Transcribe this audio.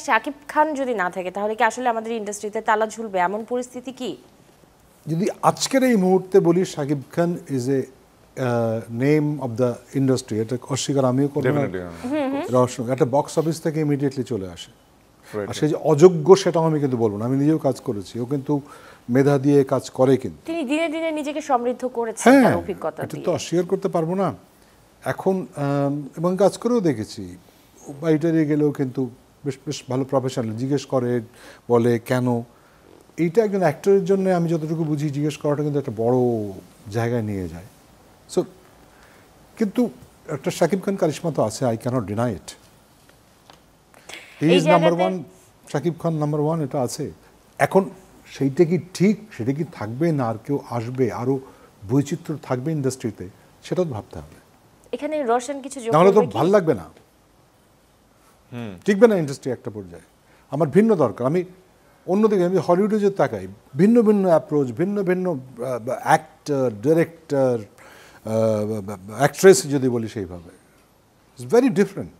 শাকিব খান যদি না থাকে তাহলে কি আসলে আমাদের ইন্ডাস্ট্রিতে তালা ঝুলবে এমন পরিস্থিতি কি? যদি আজকের এই মুহূর্তে বলি Shakib Khan is a name of the industry, এটা অস্বীকার আমিও করবো না, একটা বক্স অফিস থেকে ইমিডিয়েটলি চলে আসে। আর সে যে অযোগ্য সেটাও আমি কিন্তু বলবো না, আমি নিজেও কাজ করেছি, ও কিন্তু মেধা দিয়ে কাজ করে, কিন্তু তিনি দিনে দিনে নিজেকে সমৃদ্ধ করেছেন হ্যাঁ, তার অভিজ্ঞতা এটা দিয়ে। তো অস্বীকার করতে পারবো না। এখন এবং কাজ করেও দেখেছি, বাইটারে গেলেও কিন্তু বেশ বেশ ভালো প্রফেশনাল, জিজ্ঞেস করে, বলে কেন। এইটা একজন অ্যাক্টরের জন্য আমি যতটুকু বুঝি জিজ্ঞেস করাটা কিন্তু একটা বড় জায়গায় নিয়ে যায়। সো কিন্তু একটা শাকিব খান কারিশমা তো আছে, I cannot deny it. He is number one, Shakib Khan number one, এটা আছে। এখন সেইটা কি ঠিক, সেটা কি থাকবে না আর কেউ আসবে, আরও বৈচিত্র্য থাকবে ইন্ডাস্ট্রিতে, সেটা তো ভাবতে হবে। এখানে রোশন কিছু যোগ নাহলে তো করবে কি? ভাল লাগবে না, টিকবে না ইন্ডাস্ট্রি একটা পর্যায়ে। আমার ভিন্ন দরকার, আমি অন্যদিকে আমি হলিউডে যে তাকাই, ভিন্ন ভিন্ন অ্যাপ্রোচ, ভিন্ন ভিন্ন অ্যাক্টর, ডিরেক্টর, অ্যাক্ট্রেস যদি বলি সেইভাবে, ইটস ভেরি ডিফারেন্ট।